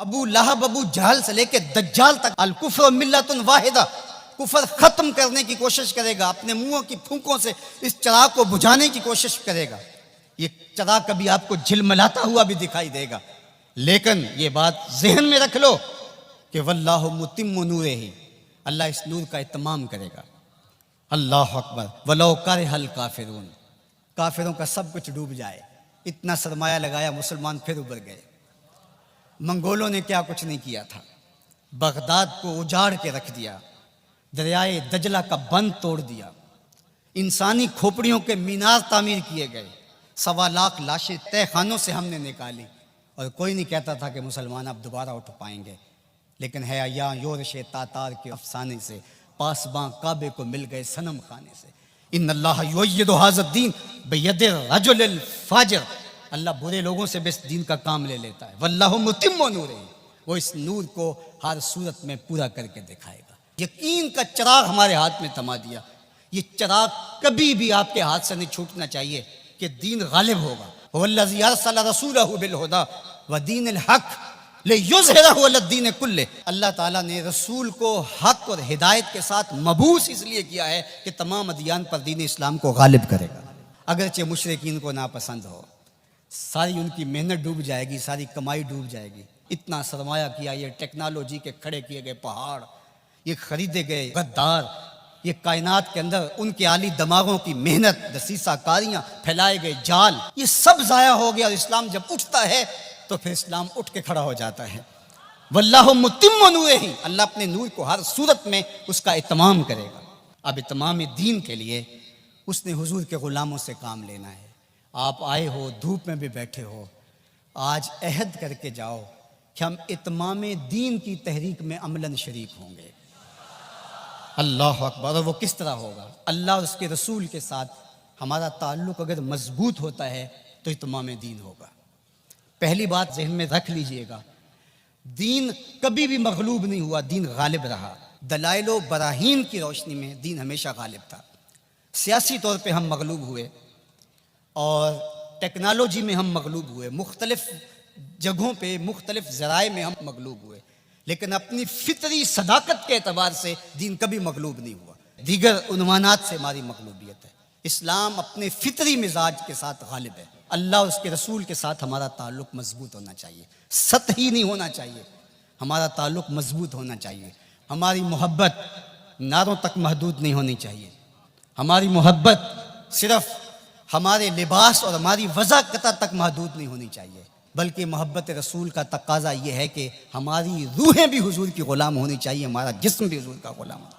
ابو لہب ابو جہل سے لے کے دجال تک الکفر ملت واحدہ، کفر ختم کرنے کی کوشش کرے گا، اپنے منہوں کی پھونکوں سے اس چراغ کو بجھانے کی کوشش کرے گا۔ یہ چراغ کبھی آپ کو جھلملاتا ہوا بھی دکھائی دے گا، لیکن یہ بات ذہن میں رکھ لو کہ واللہ متم نورہ، اللہ اس نور کا اتمام کرے گا۔ اللہ اکبر، ولو کرہ الکافرون، کافروں کا سب کچھ ڈوب جائے، اتنا سرمایہ لگایا، مسلمان پھر ابھر گئے۔ منگولوں نے کیا کچھ نہیں کیا تھا، بغداد کو اجاڑ کے رکھ دیا، دریائے دجلہ کا بند توڑ دیا، انسانی کھوپڑیوں کے مینار تعمیر کیے گئے، 1.25 لاکھ لاشیں تہہ خانوں سے ہم نے نکالی، اور کوئی نہیں کہتا تھا کہ مسلمان اب دوبارہ اٹھ پائیں گے۔ لیکن ہے یا یورش تاتار کے افسانے سے، پاسباں کعبے کو مل گئے صنم خانے سے۔ ان اللہ یؤید ھذا الدین بید الرجل الفاجر، اللہ برے لوگوں سے بھی اس دین کا کام لے لیتا ہے۔ واللہ متم نورہ، وہ اس نور کو ہر صورت میں پورا کر کے دکھائے گا۔ یقین کا چراغ ہمارے ہاتھ میں تما دیا، یہ چراغ کبھی بھی آپ کے ہاتھ سے نہیں چھوٹنا چاہیے کہ دین غالب ہوگا۔ والذی ارسل رسولہ بالہدی ودین الحق لیظہرہ علی الدین کلہ، اللہ تعالیٰ نے رسول کو حق اور ہدایت کے ساتھ مبعوث اس لیے کیا ہے کہ تمام ادیان پر دین اسلام کو غالب کرے گا، اگرچہ مشرکین کو ناپسند ہو۔ ساری ان کی محنت ڈوب جائے گی، ساری کمائی ڈوب جائے گی، اتنا سرمایہ کیا، یہ ٹیکنالوجی کے کھڑے کیے گئے پہاڑ، یہ خریدے گئے غدار، یہ کائنات کے اندر ان کے عالی دماغوں کی محنت، دسیسہ کاریاں، پھیلائے گئے جال، یہ سب ضائع ہو گیا۔ اور اسلام جب اٹھتا ہے تو پھر اسلام اٹھ کے کھڑا ہو جاتا ہے۔ واللہ متم نورہ، اللہ اپنے نور کو ہر صورت میں اس کا اتمام کرے گا۔ اب اتمام دین کے لیے اس نے حضور کے غلاموں سے کام لینا ہے۔ آپ آئے ہو، دھوپ میں بھی بیٹھے ہو، آج عہد کر کے جاؤ کہ ہم اتمام دین کی تحریک میں عملاً شریک ہوں گے۔ اللہ اکبر، اور وہ کس طرح ہوگا؟ اللہ اور اس کے رسول کے ساتھ ہمارا تعلق اگر مضبوط ہوتا ہے تو اتمام دین ہوگا۔ پہلی بات ذہن میں رکھ لیجئے گا، دین کبھی بھی مغلوب نہیں ہوا، دین غالب رہا۔ دلائل و براہین کی روشنی میں دین ہمیشہ غالب تھا۔ سیاسی طور پہ ہم مغلوب ہوئے اور ٹیکنالوجی میں ہم مغلوب ہوئے، مختلف جگہوں پہ مختلف ذرائع میں ہم مغلوب ہوئے، لیکن اپنی فطری صداقت کے اعتبار سے دین کبھی مغلوب نہیں ہوا۔ دیگر عنوانات سے ہماری مغلوبیت ہے، اسلام اپنے فطری مزاج کے ساتھ غالب ہے۔ اللہ اور اس کے رسول کے ساتھ ہمارا تعلق مضبوط ہونا چاہیے، سطحی نہیں ہونا چاہیے، ہمارا تعلق مضبوط ہونا چاہیے۔ ہماری محبت نعروں تک محدود نہیں ہونی چاہیے، ہماری محبت صرف ہمارے لباس اور ہماری وضاحت تک محدود نہیں ہونی چاہیے، بلکہ محبت رسول کا تقاضا یہ ہے کہ ہماری روحیں بھی حضور کی غلام ہونی چاہیے، ہمارا جسم بھی حضور کا غلام ہو،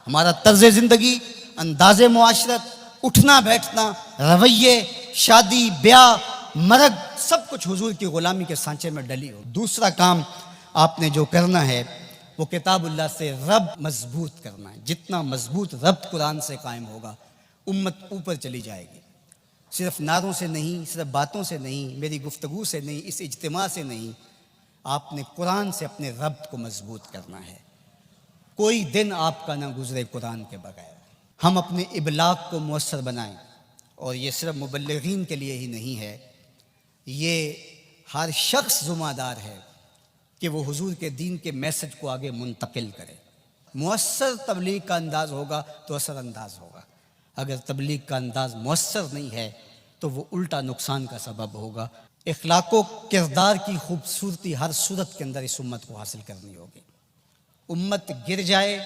ہمارا طرز زندگی، انداز معاشرت، اٹھنا بیٹھنا، رویے، شادی بیاہ، مرگ، سب کچھ حضور کی غلامی کے سانچے میں ڈلی ہو۔ دوسرا کام آپ نے جو کرنا ہے وہ کتاب اللہ سے ربط مضبوط کرنا ہے۔ جتنا مضبوط ربط قرآن سے قائم ہوگا، امت اوپر چلی جائے گی۔ صرف نعروں سے نہیں، صرف باتوں سے نہیں، میری گفتگو سے نہیں، اس اجتماع سے نہیں، آپ نے قرآن سے اپنے ربط کو مضبوط کرنا ہے۔ کوئی دن آپ کا نہ گزرے قرآن کے بغیر۔ ہم اپنے ابلاغ کو مؤثر بنائیں، اور یہ صرف مبلغین کے لیے ہی نہیں ہے، یہ ہر شخص ذمہ دار ہے کہ وہ حضور کے دین کے میسج کو آگے منتقل کرے۔ مؤثر تبلیغ کا انداز ہوگا تو اثر انداز ہوگا، اگر تبلیغ کا انداز مؤثر نہیں ہے تو وہ الٹا نقصان کا سبب ہوگا۔ اخلاق و کردار کی خوبصورتی ہر صورت کے اندر اس امت کو حاصل کرنی ہوگی۔ امت گر جائے،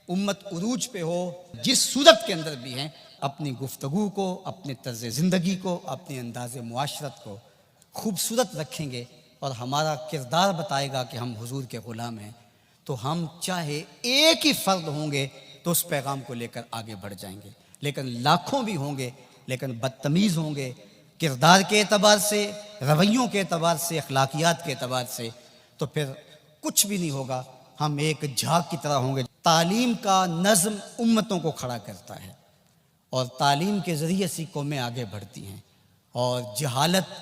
امت عروج پہ ہو، جس صورت کے اندر بھی ہیں، اپنی گفتگو کو، اپنے طرز زندگی کو، اپنے انداز معاشرت کو خوبصورت رکھیں گے اور ہمارا کردار بتائے گا کہ ہم حضور کے غلام ہیں، تو ہم چاہے ایک ہی فرد ہوں گے تو اس پیغام کو لے کر آگے بڑھ جائیں گے، لیکن لاکھوں بھی ہوں گے لیکن بدتمیز ہوں گے کردار کے اعتبار سے، رویوں کے اعتبار سے، اخلاقیات کے اعتبار سے، تو پھر کچھ بھی نہیں ہوگا، ہم ایک جھاگ کی طرح ہوں گے۔ تعلیم کا نظم امتوں کو کھڑا کرتا ہے، اور تعلیم کے ذریعے سے قومیں آگے بڑھتی ہیں، اور جہالت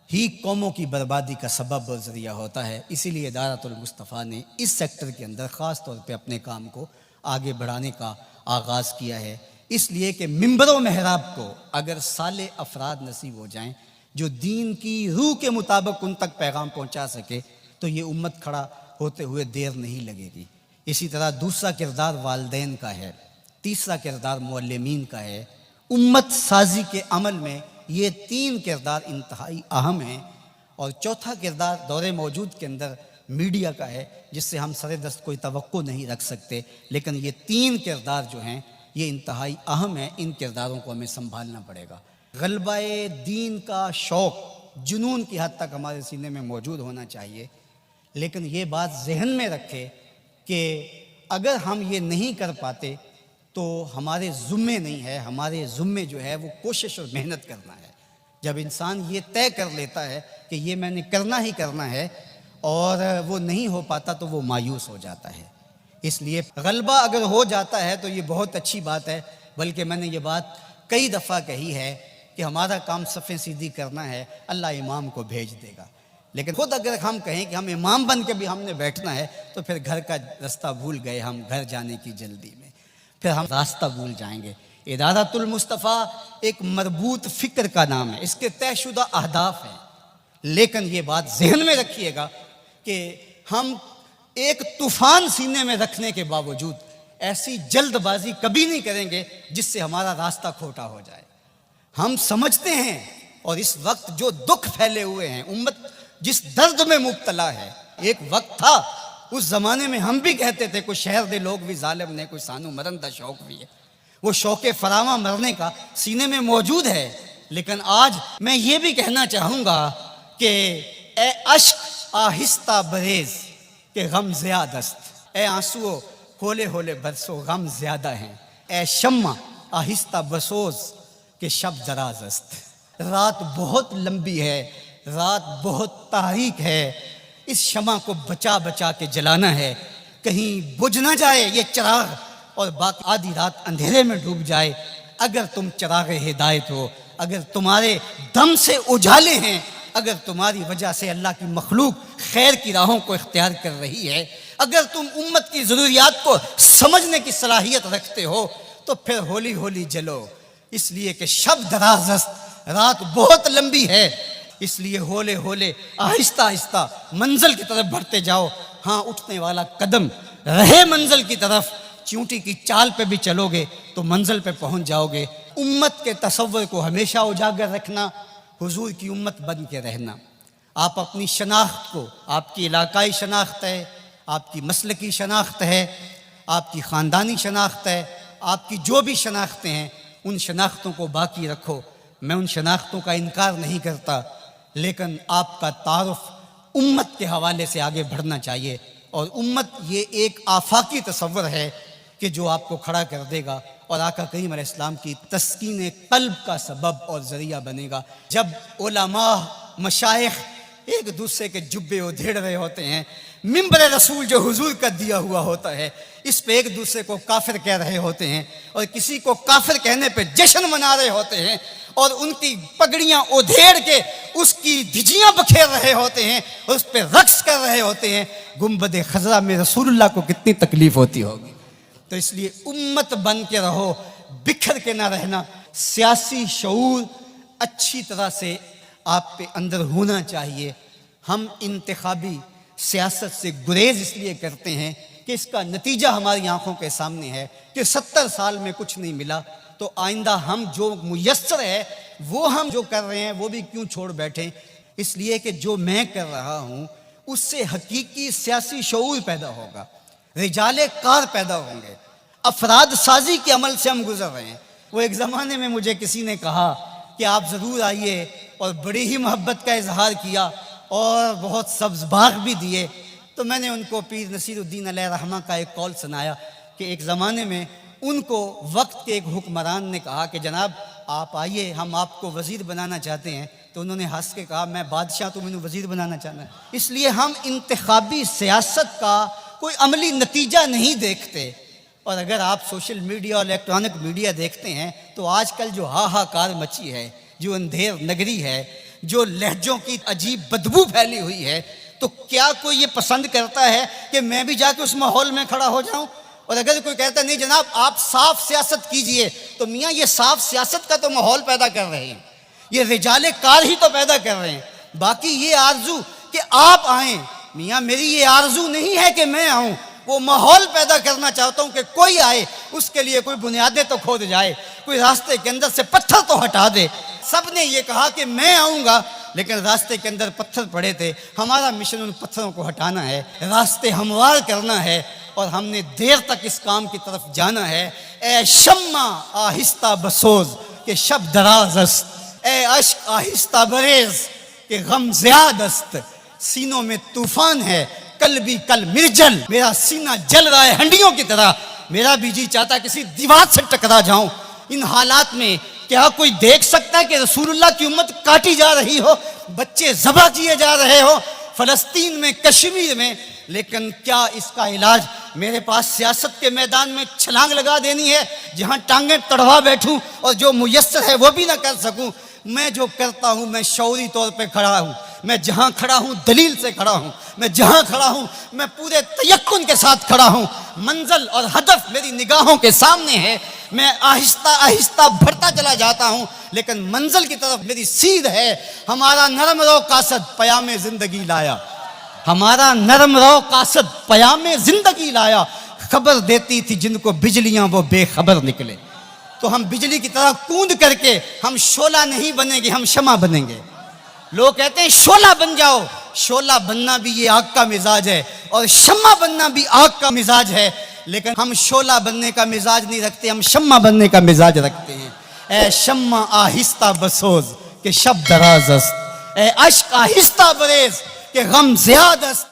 ہی قوموں کی بربادی کا سبب اور ذریعہ ہوتا ہے۔ اسی لیے دعوت المصطفیٰ نے اس سیکٹر کے اندر خاص طور پہ اپنے کام کو آگے بڑھانے کا آغاز کیا ہے، اس لیے کہ منبر و محراب کو اگر صالح افراد نصیب ہو جائیں جو دین کی روح کے مطابق ان تک پیغام پہنچا سکے تو یہ امت کھڑا ہوتے ہوئے دیر نہیں لگے گی۔ اسی طرح دوسرا کردار والدین کا ہے، تیسرا کردار معلمین کا ہے۔ امت سازی کے عمل میں یہ تین کردار انتہائی اہم ہیں، اور چوتھا کردار دور موجود کے اندر میڈیا کا ہے، جس سے ہم سر دست کوئی توقع نہیں رکھ سکتے، لیکن یہ تین کردار جو ہیں یہ انتہائی اہم ہیں، ان کرداروں کو ہمیں سنبھالنا پڑے گا۔ غلبہ دین کا شوق جنون کی حد تک ہمارے سینے میں موجود ہونا چاہیے، لیکن یہ بات ذہن میں رکھے کہ اگر ہم یہ نہیں کر پاتے تو ہمارے ذمے نہیں ہے، ہمارے ذمے جو ہے وہ کوشش اور محنت کرنا ہے۔ جب انسان یہ طے کر لیتا ہے کہ یہ میں نے کرنا ہی کرنا ہے اور وہ نہیں ہو پاتا تو وہ مایوس ہو جاتا ہے۔ اس لیے غلبہ اگر ہو جاتا ہے تو یہ بہت اچھی بات ہے، بلکہ میں نے یہ بات کئی دفعہ کہی ہے کہ ہمارا کام صفیں سیدھی کرنا ہے، اللہ امام کو بھیج دے گا۔ لیکن خود اگر ہم کہیں کہ ہم امام بن کے بھی ہم نے بیٹھنا ہے تو پھر گھر کا راستہ بھول گئے، ہم گھر جانے کی جلدی میں پھر ہم راستہ بھول جائیں گے۔ ادارۃ المصطفیٰ ایک مربوط فکر کا نام ہے، اس کے طے شدہ اہداف ہیں، لیکن یہ بات ذہن میں رکھیے گا کہ ہم ایک طوفان سینے میں رکھنے کے باوجود ایسی جلد بازی کبھی نہیں کریں گے جس سے ہمارا راستہ کھوٹا ہو جائے۔ ہم سمجھتے ہیں، اور اس وقت جو دکھ پھیلے ہوئے ہیں، امت جس درد میں مبتلا ہے، ایک وقت تھا اس زمانے میں ہم بھی کہتے تھے کوئی شہر دے لوگ بھی ظالم نے، کوئی سانو مرن دا شوق بھی ہے، وہ شوق فراواں مرنے کا سینے میں موجود ہے۔ لیکن آج میں یہ بھی کہنا چاہوں گا کہ اے اشک آہستہ بریز کہ غم زیادہ است، اے آنسو ہولے ہولے برسو غم زیادہ ہیں، اے شمع آہستہ بسوز کہ شب دراز است۔ رات بہت لمبی ہے، رات بہت تاریک ہے، اس شمع کو بچا بچا کے جلانا ہے، کہیں بجھ نہ جائے یہ چراغ اور باقی آدھی رات اندھیرے میں ڈوب جائے۔ اگر تم چراغ ہدایت ہو، اگر تمہارے دم سے اجالے ہیں، اگر تمہاری وجہ سے اللہ کی مخلوق خیر کی راہوں کو اختیار کر رہی ہے، اگر تم امت کی ضروریات کو سمجھنے کی صلاحیت رکھتے ہو تو پھر ہولی ہولی جلو، اس لیے کہ شب دراز است، رات بہت لمبی ہے، اس لیے ہولے ہولے آہستہ آہستہ منزل کی طرف بڑھتے جاؤ۔ ہاں، اٹھنے والا قدم رہے منزل کی طرف، چونٹی کی چال پہ بھی چلو گے تو منزل پہ پہنچ جاؤ گے۔ امت کے تصور کو ہمیشہ اجاگر رکھنا، حضور کی امت بن کے رہنا۔ آپ اپنی شناخت کو، آپ کی علاقائی شناخت ہے، آپ کی مسلکی شناخت ہے، آپ کی خاندانی شناخت ہے، آپ کی جو بھی شناختیں ہیں ان شناختوں کو باقی رکھو۔ میں ان شناختوں کا انکار نہیں کرتا، لیکن آپ کا تعارف امت کے حوالے سے آگے بڑھنا چاہیے، اور امت یہ ایک آفاقی تصور ہے کہ جو آپ کو کھڑا کر دے گا اور آقا کریم علیہ السلام کی تسکین قلب کا سبب اور ذریعہ بنے گا۔ جب علماء مشائخ ایک دوسرے کے جبے ادھیڑ رہے ہوتے ہیں، منبر رسول جو حضور کا دیا ہوا ہوتا ہے اس پہ ایک دوسرے کو کافر کہہ رہے ہوتے ہیں، اور کسی کو کافر کہنے پہ جشن منا رہے ہوتے ہیں، اور ان کی پگڑیاں ادھیڑ کے اس کی دھجیاں بکھیر رہے ہوتے ہیں اور اس پہ رقص کر رہے ہوتے ہیں، گنبد خضرا میں رسول اللہ کو کتنی تکلیف ہوتی ہوگی۔ تو اس لیے امت بن کے رہو، بکھر کے نہ رہنا۔ سیاسی شعور اچھی طرح سے آپ پہ اندر ہونا چاہیے۔ ہم انتخابی سیاست سے گریز اس لیے کرتے ہیں کہ اس کا نتیجہ ہماری آنکھوں کے سامنے ہے کہ 70 سال میں کچھ نہیں ملا، تو آئندہ ہم جو میسر ہے وہ ہم جو کر رہے ہیں وہ بھی کیوں چھوڑ بیٹھیں۔ اس لیے کہ جو میں کر رہا ہوں اس سے حقیقی سیاسی شعور پیدا ہوگا، رجال کار پیدا ہوں گے، افراد سازی کے عمل سے ہم گزر رہے ہیں۔ وہ ایک زمانے میں مجھے کسی نے کہا کہ آپ ضرور آئیے، اور بڑی ہی محبت کا اظہار کیا اور بہت سبز باغ بھی دیے۔ تو میں نے ان کو پیر نصیر الدین علیہ رحمہ کا ایک قول سنایا کہ ایک زمانے میں ان کو وقت کے ایک حکمران نے کہا کہ جناب آپ آئیے، ہم آپ کو وزیر بنانا چاہتے ہیں۔ تو انہوں نے ہنس کے کہا میں بادشاہ، تو میں نے وزیر بنانا چاہنا ہے۔ اس لیے ہم انتخابی سیاست کا کوئی عملی نتیجہ نہیں دیکھتے۔ اور اگر آپ سوشل میڈیا اور الیکٹرانک میڈیا دیکھتے ہیں تو آج کل جو ہاہاکار مچی ہے، جو اندھیر نگری ہے، جو لہجوں کی عجیب بدبو پھیلی ہوئی ہے، تو کیا کوئی یہ پسند کرتا ہے کہ میں بھی جا کے اس ماحول میں کھڑا ہو جاؤں؟ اور اگر کوئی کہتا ہے نہیں جناب آپ صاف سیاست کیجئے، تو میاں یہ صاف سیاست کا تو ماحول پیدا کر رہے ہیں، یہ رجال کار ہی تو پیدا کر رہے ہیں۔ باقی یہ آرزو کہ آپ آئیں، میاں میری یہ آرزو نہیں ہے کہ میں آؤں، وہ ماحول پیدا کرنا چاہتا ہوں کہ کوئی آئے، اس کے لیے کوئی بنیادیں تو کھود جائے، کوئی راستے کے اندر سے پتھر تو ہٹا دے۔ سب نے یہ کہا کہ میں آؤں گا، لیکن راستے کے اندر پتھر پڑے تھے۔ ہمارا مشن ان پتھروں کو ہٹانا ہے، راستے ہموار کرنا ہے، اور ہم نے دیر تک اس کام کی طرف جانا ہے۔ اے شمع آہستہ بسوز کہ شب دراز است، اے اشک آہستہ بریز کہ غم زیاد است، سینوں میں طوفان ہے کل بھی کل مرجل، میرا سینہ جل رہا ہے ہنڈیوں کی طرح، میرا بھی جی چاہتا ہے کسی دیوار سے ٹکرا جاؤں۔ ان حالات میں کیا کوئی دیکھ سکتا ہے کہ رسول اللہ کی امت کاٹی جا رہی ہو، بچے ذبح کیے جا رہے ہو فلسطین میں، کشمیر میں؟ لیکن کیا اس کا علاج میرے پاس سیاست کے میدان میں چھلانگ لگا دینی ہے، جہاں ٹانگیں تڑوا بیٹھوں اور جو میسر ہے وہ بھی نہ کر سکوں؟ میں جو کرتا ہوں میں شعوری طور پہ کھڑا ہوں، میں جہاں کھڑا ہوں دلیل سے کھڑا ہوں، میں جہاں کھڑا ہوں میں پورے تیقن کے ساتھ کھڑا ہوں، منزل اور ہدف میری نگاہوں کے سامنے ہے، میں آہستہ آہستہ بڑھتا چلا جاتا ہوں، لیکن منزل کی طرف میری سیر ہے۔ ہمارا نرم رو قاصد پیام زندگی لایا، ہمارا نرم رو قاصد پیام زندگی لایا، خبر دیتی تھی جن کو بجلیاں وہ بے خبر نکلے۔ تو ہم بجلی کی طرح کوند کر کے ہم شعلہ نہیں بنیں گے، ہم شمع بنیں گے۔ لوگ کہتے ہیں شعلہ بن جاؤ، شعلہ بننا بھی یہ آگ کا مزاج ہے، اور شمع بننا بھی آگ کا مزاج ہے، لیکن ہم شعلہ بننے کا مزاج نہیں رکھتے، ہم شمع بننے کا مزاج رکھتے ہیں۔ اے شمع آہستہ بسوز کہ شب دراز است، اے اشک آہستہ بریز کہ غم زیاد است۔